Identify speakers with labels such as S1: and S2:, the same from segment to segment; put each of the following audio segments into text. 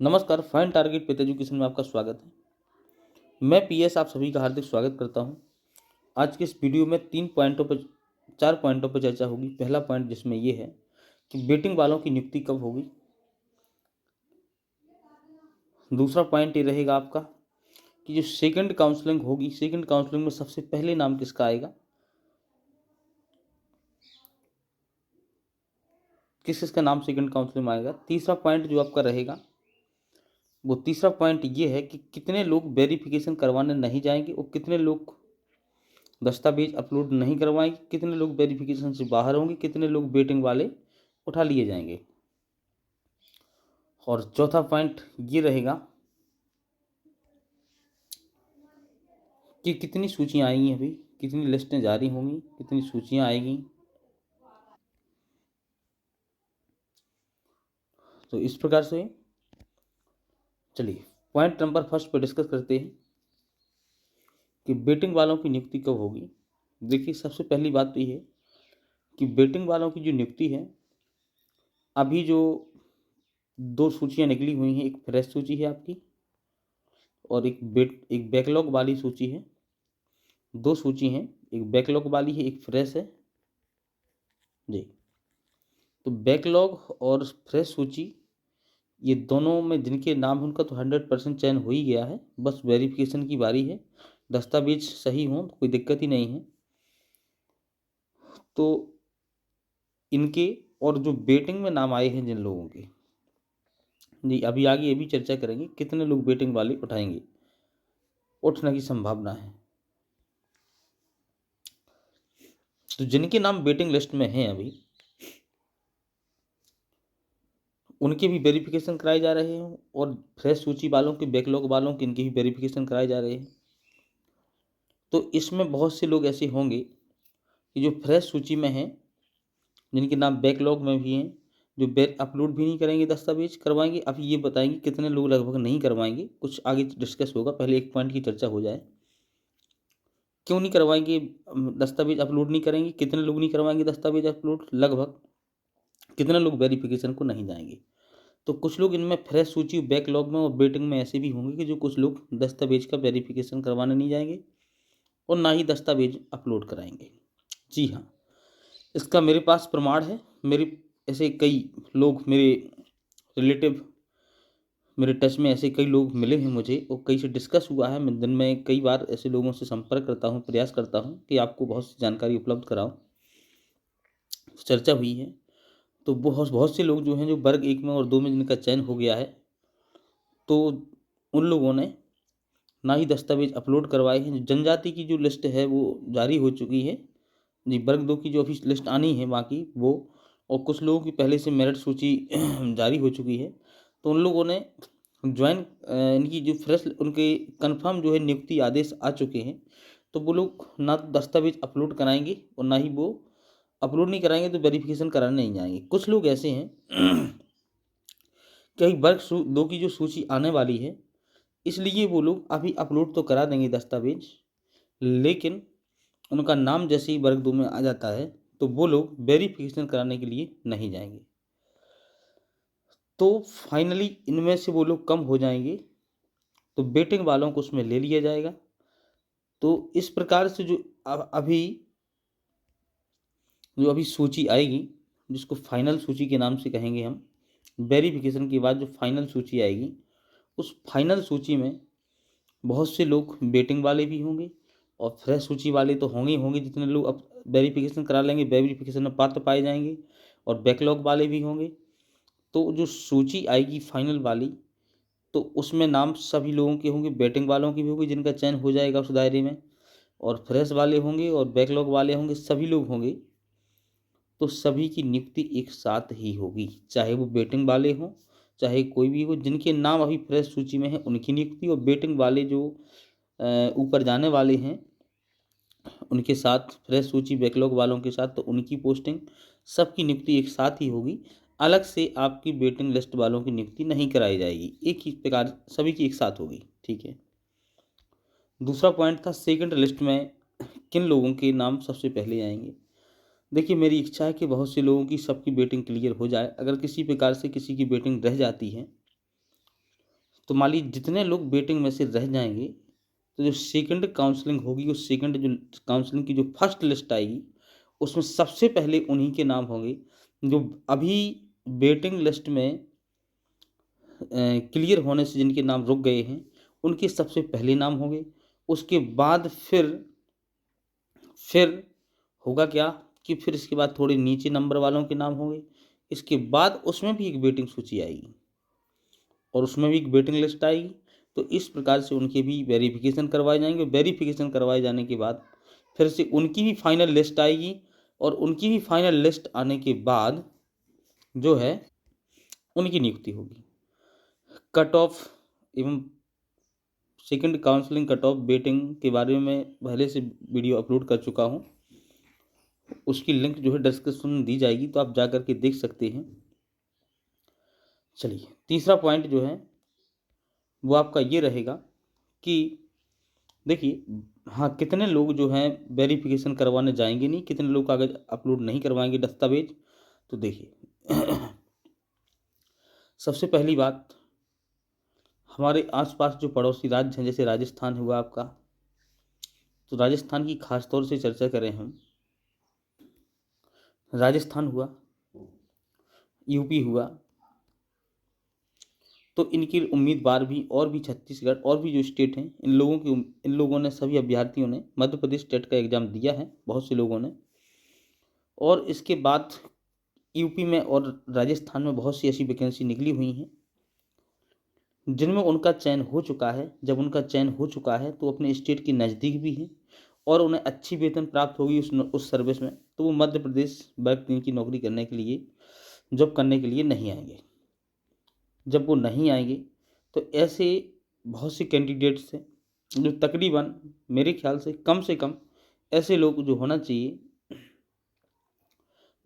S1: नमस्कार, fine target faith education में आपका स्वागत है। मैं पीएस आप सभी का हार्दिक स्वागत करता हूं। आज के इस वीडियो में 4 पॉइंटों पर चर्चा होगी। पहला पॉइंट जिसमें ये है कि वेटिंग वालों की नियुक्ति कब होगी। दूसरा पॉइंट ये रहेगा आपका कि जो सेकंड काउंसलिंग होगी, सेकंड काउंसलिंग में सबसे पहले नाम किसका आएगा, किस किसका नाम सेकंड काउंसलिंग में आएगा। तीसरा पॉइंट जो आपका रहेगा वो तीसरा पॉइंट ये है कि कितने लोग वेरिफिकेशन करवाने नहीं जाएंगे और कितने लोग दस्तावेज अपलोड नहीं करवाएंगे, कितने लोग वेरिफिकेशन से बाहर होंगे, कितने लोग वेटिंग वाले उठा लिए जाएंगे। और चौथा पॉइंट ये रहेगा कि कितनी सूचियां आएंगी, अभी कितनी लिस्टें जारी होंगी, कितनी सूचियां आएंगी। तो इस प्रकार से चलिए पॉइंट नंबर फर्स्ट पर डिस्कस करते हैं कि वेटिंग वालों की नियुक्ति कब होगी। देखिए, सबसे पहली बात तो ये है कि वेटिंग वालों की जो नियुक्ति है, अभी जो दो सूचियां निकली हुई हैं, एक फ्रेश सूची है आपकी और एक बैकलॉग वाली सूची है। दो सूची हैं, एक बैकलॉग वाली है, एक फ्रेश है जी। तो बैकलॉग और फ्रेश सूची, ये दोनों में जिनके नाम हैं उनका तो 100% चयन हो ही गया है। बस वेरिफिकेशन की बारी है, दस्तावेज सही हों तो कोई दिक्कत ही नहीं है। तो इनके और जो वेटिंग में नाम आए हैं जिन लोगों के, जी अभी आगे ये भी चर्चा करेंगे कितने लोग वेटिंग वाले उठाएंगे, उठने की संभावना है। तो जिनके नाम वेटिंग लिस्ट में हैं अभी, उनके भी वेरिफिकेशन कराए जा रहे हैं और फ्रेश सूची वालों के, बैकलॉग वालों के, इनके भी वेरिफिकेशन कराए जा रहे हैं। तो इसमें बहुत से लोग ऐसे होंगे कि जो फ्रेश सूची में हैं, जिनके नाम बैकलॉग में भी हैं, जो बैक अपलोड भी नहीं करेंगे, दस्तावेज करवाएंगे। अब ये बताएंगे कितने लोग लगभग नहीं करवाएंगे, कुछ आगे डिस्कस होगा। पहले एक पॉइंट की चर्चा हो जाए, क्यों नहीं करवाएंगे, दस्तावेज अपलोड नहीं करेंगे, कितने लोग नहीं करवाएंगे दस्तावेज अपलोड, लगभग कितने लोग वेरिफिकेशन को नहीं जाएंगे। तो कुछ लोग इनमें फ्रेश सूची, बैकलॉग में और वेटिंग में ऐसे भी होंगे कि जो कुछ लोग दस्तावेज का वेरिफिकेशन करवाने नहीं जाएंगे और ना ही दस्तावेज अपलोड कराएंगे। जी हाँ, इसका मेरे पास प्रमाण है। मेरे ऐसे कई लोग, मेरे रिलेटिव, मेरे टच में ऐसे कई लोग मिले हैं मुझे और कई से डिस्कस हुआ है। मैं दिन में कई बार ऐसे लोगों से संपर्क करता हूँ, प्रयास करता हूँ कि आपको बहुत सी जानकारी उपलब्ध कराऊँ। चर्चा हुई है तो बहुत बहुत से लोग जो हैं, जो वर्ग 1 में और 2 में जिनका चयन हो गया है, तो उन लोगों ने ना ही दस्तावेज अपलोड करवाए हैं। जनजाति की जो लिस्ट है वो जारी हो चुकी है जी। वर्ग 2 की जो अभी लिस्ट आनी है बाकी वो, और कुछ लोगों की पहले से मेरिट सूची जारी हो चुकी है। तो उन लोगों ने ज्वाइन, इनकी जो फ्रेश, उनके कंफर्म जो है नियुक्ति आदेश आ चुके हैं। तो वो लोग ना तो दस्तावेज अपलोड कराएंगे और ना ही वो अपलोड नहीं कराएंगे तो वेरिफिकेशन कराने नहीं जाएंगे। कुछ लोग ऐसे हैं कि वर्ग 2 की जो सूची आने वाली है, इसलिए वो लोग अभी अपलोड तो करा देंगे दस्तावेज, लेकिन उनका नाम जैसे ही वर्ग 2 में आ जाता है तो वो लोग वेरिफिकेशन कराने के लिए नहीं जाएंगे। तो फाइनली इनमें से वो लोग कम हो जाएंगे तो वेटिंग वालों को उसमें ले लिया जाएगा। तो इस प्रकार से जो अभी सूची आएगी, जिसको फाइनल सूची के नाम से कहेंगे हम, वेरिफिकेशन के बाद जो फाइनल सूची आएगी, उस फाइनल सूची में बहुत से लोग वेटिंग वाले भी होंगे और फ्रेश सूची वाले तो होंगे ही होंगे। जितने लोग अब वेरिफिकेशन करा लेंगे, वेरिफिकेशन में पात्र पाए जाएंगे, और बैकलॉग वाले भी होंगे। तो जो सूची आएगी फाइनल वाली, तो उसमें नाम सभी लोगों के होंगे, वेटिंग वालों की भी होगी जिनका चयन हो जाएगा उस दायरे में, और फ्रेश वाले होंगे और बैकलॉग वाले होंगे, सभी लोग होंगे। तो सभी की नियुक्ति एक साथ ही होगी, चाहे वो वेटिंग वाले हों चाहे कोई भी हो। जिनके नाम अभी फ्रेश सूची में है उनकी नियुक्ति, और वेटिंग वाले जो ऊपर जाने वाले हैं उनके साथ, फ्रेश सूची बैकलॉग वालों के साथ, तो उनकी पोस्टिंग, सबकी नियुक्ति एक साथ ही होगी। अलग से आपकी वेटिंग लिस्ट वालों की नियुक्ति नहीं कराई जाएगी, एक ही प्रकार सभी की एक साथ होगी। ठीक है। दूसरा पॉइंट था सेकंड लिस्ट में किन लोगों के नाम सबसे पहले आएंगे। देखिए, मेरी इच्छा है कि बहुत से लोगों की सबकी वेटिंग क्लियर हो जाए। अगर किसी प्रकार से किसी की वेटिंग रह जाती है तो मान लीजिए जितने लोग वेटिंग में से रह जाएंगे, तो जो सेकंड काउंसलिंग होगी, उस सेकंड जो काउंसलिंग की जो फर्स्ट लिस्ट आएगी, उसमें सबसे पहले उन्हीं के नाम होंगे जो अभी वेटिंग लिस्ट में क्लियर होने से जिनके नाम रुक गए हैं, उनके सबसे पहले नाम होंगे। उसके बाद फिर होगा क्या कि फिर इसके बाद थोड़े नीचे नंबर वालों के नाम होंगे। इसके बाद उसमें भी एक वेटिंग सूची आएगी और उसमें भी एक वेटिंग लिस्ट आएगी। तो इस प्रकार से उनके भी वेरिफिकेशन करवाए जाएंगे। वेरिफिकेशन करवाए जाने के बाद फिर से उनकी भी फाइनल लिस्ट आएगी और उनकी भी फाइनल लिस्ट आने के बाद जो है उनकी नियुक्ति होगी। कट ऑफ एवं second counselling cut off waiting के बारे में पहले से वीडियो अपलोड कर चुका हूँ, उसकी लिंक जो है डिस्क्रिप्शन में दी जाएगी, तो आप जा कर के देख सकते हैं। चलिए, तीसरा पॉइंट जो है वो आपका ये रहेगा कि देखिए, हाँ, कितने लोग जो हैं वेरिफिकेशन करवाने जाएंगे नहीं, कितने लोग कागज अपलोड नहीं करवाएंगे, दस्तावेज। तो देखिए सबसे पहली बात, हमारे आसपास जो पड़ोसी राज्य हैं, जैसे राजस्थान हुआ आपका, तो राजस्थान की खास तौर से चर्चा करें हम, राजस्थान हुआ, यूपी हुआ, तो इनके उम्मीदवार भी और भी छत्तीसगढ़ और भी जो स्टेट हैं, इन लोगों ने, सभी अभ्यर्थियों ने मध्य प्रदेश टेट का एग्ज़ाम दिया है, बहुत से लोगों ने। और इसके बाद यूपी में और राजस्थान में बहुत सी ऐसी वैकेंसी निकली हुई हैं जिनमें उनका चयन हो चुका है। जब उनका चयन हो चुका है तो अपने स्टेट के नज़दीक भी हैं और उन्हें अच्छी वेतन प्राप्त होगी उस सर्विस में, तो वो मध्य प्रदेश वर्ग 3 की नौकरी करने के लिए, जॉब करने के लिए नहीं आएंगे। जब वो नहीं आएंगे तो ऐसे बहुत से कैंडिडेट्स हैं जो तकरीबन मेरे ख्याल से कम ऐसे लोग जो होना चाहिए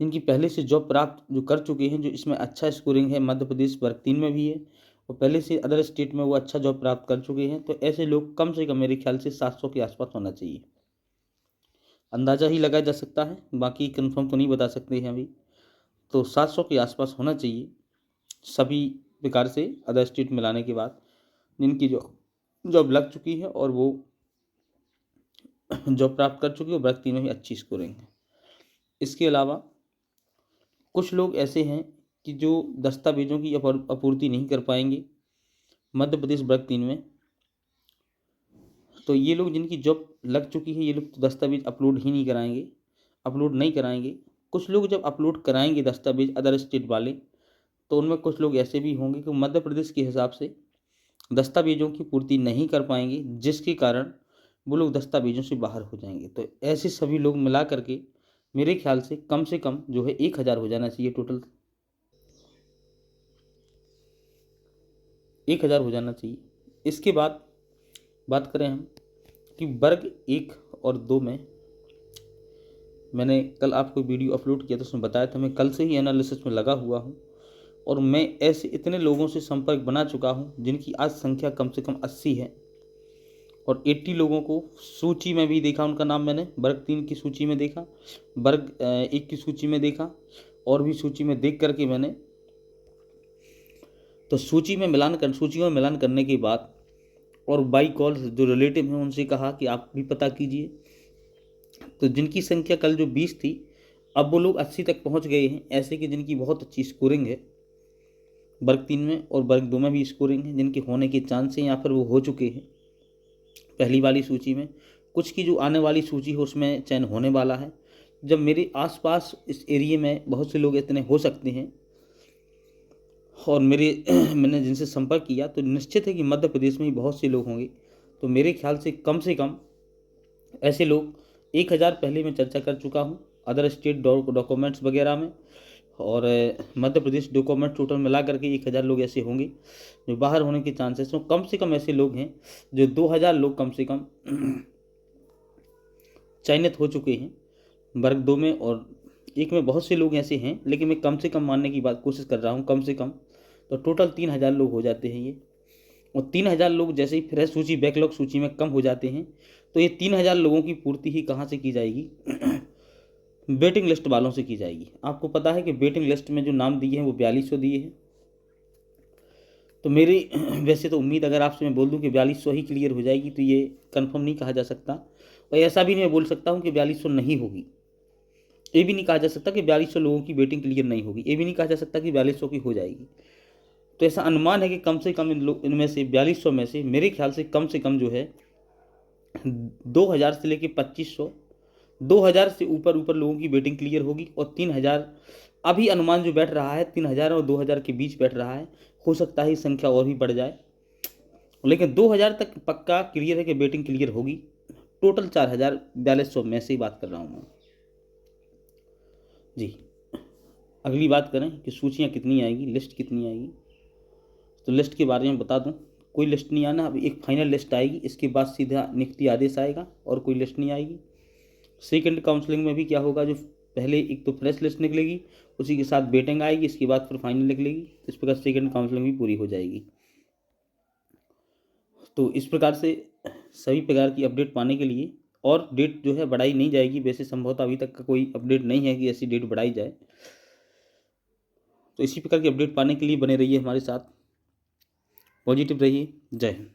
S1: जिनकी पहले से जॉब प्राप्त जो कर चुके हैं, जो इसमें अच्छा स्कोरिंग है, मध्य प्रदेश वर्ग 3 में भी है और पहले से अदर स्टेट में वो अच्छा जॉब प्राप्त कर चुके हैं, तो ऐसे लोग कम से कम मेरे ख्याल से 700 के आसपास होना चाहिए। अंदाज़ा ही लगाया जा सकता है, बाकी कंफर्म तो नहीं बता सकते हैं अभी। तो 700 के आसपास होना चाहिए सभी प्रकार से अदर स्टेट मिलाने के बाद, जिनकी जॉब लग चुकी है और वो जॉब प्राप्त कर चुके हैं और वर्ग 3 में भी अच्छी स्कोरिंग है। इसके अलावा कुछ लोग ऐसे हैं कि जो दस्तावेजों की आपूर्ति नहीं कर पाएंगे मध्य प्रदेश वर्ग 3 में, तो ये लोग जिनकी जॉब लग चुकी है, ये लोग तो दस्तावेज अपलोड नहीं कराएंगे। कुछ लोग जब अपलोड कराएंगे दस्तावेज अदर स्टेट वाले, तो उनमें कुछ लोग ऐसे भी होंगे कि मध्य प्रदेश के हिसाब से दस्तावेजों की पूर्ति नहीं कर पाएंगे, जिसके कारण वो लोग दस्तावेजों से बाहर हो जाएंगे। तो ऐसे सभी लोग मिला करके मेरे ख्याल से कम जो है 1000 हो जाना चाहिए, टोटल 1000 हो जाना चाहिए। इसके बाद बात करें हम कि वर्ग 1 और 2 में, मैंने कल आपको वीडियो अपलोड किया था, उसमें बताया था मैं कल से ही एनालिसिस में लगा हुआ हूँ और मैं ऐसे इतने लोगों से संपर्क बना चुका हूँ जिनकी आज संख्या कम से कम 80 है और 80 लोगों को सूची में भी देखा, उनका नाम मैंने वर्ग 3 की सूची में देखा, वर्ग 1 की सूची में देखा और भी सूची में देख करके मैंने, तो सूची में मिलान करने के बाद और बाई कॉल जो रिलेटिव हैं उनसे कहा कि आप भी पता कीजिए, तो जिनकी संख्या कल जो 20 थी, अब वो लोग 80 तक पहुंच गए हैं, ऐसे कि जिनकी बहुत अच्छी स्कोरिंग है वर्ग 3 में और वर्ग 2 में भी स्कोरिंग है, जिनके होने के चांस हैं या फिर वो हो चुके हैं पहली वाली सूची में। कुछ की जो आने वाली सूची है उसमें चयन होने वाला है। जब मेरे आसपास इस एरिए में बहुत से लोग इतने हो सकते हैं और मैंने जिनसे संपर्क किया, तो निश्चित है कि मध्य प्रदेश में ही बहुत से लोग होंगे। तो मेरे ख्याल से कम ऐसे लोग 1000 पहले मैं चर्चा कर चुका हूँ अदर स्टेट डॉक्यूमेंट्स वगैरह में, और मध्य प्रदेश डॉक्यूमेंट टोटल मिला करके 1000 लोग ऐसे होंगे जो बाहर होने के चांसेस हैं। कम से कम ऐसे लोग हैं जो 2000 लोग कम से कम चयनित हो चुके हैं वर्ग 2 में, और 1 में बहुत से लोग ऐसे हैं, लेकिन मैं कम से कम मानने की कोशिश कर रहा हूँ, कम से कम। तो टोटल 3000 लोग हो जाते हैं ये, और 3000 लोग जैसे ही फ्रेश सूची बैकलॉग सूची में कम हो जाते हैं, तो ये 3000 लोगों की पूर्ति ही कहाँ से की जाएगी वेटिंग लिस्ट वालों से की जाएगी। आपको पता है कि वेटिंग लिस्ट में जो नाम दिए हैं वो 4200 दिए हैं, तो मेरी वैसे तो उम्मीद अगर आपसे मैं बोल दूं कि 4200 ही क्लियर हो जाएगी तो ये कंफर्म नहीं कहा जा सकता, और ऐसा भी नहीं मैं बोल सकता हूं कि 4200 नहीं होगी। ये भी नहीं कहा जा सकता कि 4200 लोगों की वेटिंग क्लियर नहीं होगी, ये भी नहीं कहा जा सकता कि 4200 की हो जाएगी। तो ऐसा अनुमान है कि कम से कम इनमें से 4200 में से मेरे ख्याल से कम जो है 2000 से लेके 2500, 2000 से ऊपर ऊपर लोगों की वेटिंग क्लियर होगी, और 3000 अभी अनुमान जो बैठ रहा है 3000 और 2000 के बीच बैठ रहा है। हो सकता है संख्या और भी बढ़ जाए, लेकिन 2000 तक पक्का क्लियर है कि वेटिंग क्लियर होगी। टोटल 4200 में से ही बात कर रहा हूँ मैं जी। अगली बात करें कि सूचियाँ कितनी आएगी, लिस्ट कितनी आएगी, तो लिस्ट के बारे में बता दूं, कोई लिस्ट नहीं आना, अभी एक फाइनल लिस्ट आएगी, इसके बाद सीधा नियुक्ति आदेश आएगा और कोई लिस्ट नहीं आएगी। सेकंड काउंसलिंग में भी क्या होगा, जो पहले एक तो फ्रेश लिस्ट निकलेगी, उसी के साथ वेटिंग आएगी, इसके बाद फिर फाइनल निकलेगी, इस प्रकार सेकंड काउंसलिंग भी पूरी हो जाएगी। तो इस प्रकार से सभी प्रकार की अपडेट पाने के लिए, और डेट जो है बढ़ाई नहीं जाएगी, वैसे संभवतः अभी तक का कोई अपडेट नहीं है कि ऐसी डेट बढ़ाई जाए। तो इसी प्रकार की अपडेट पाने के लिए बने रहिए हमारे साथ, पॉजिटिव रहिए। जय हिंद।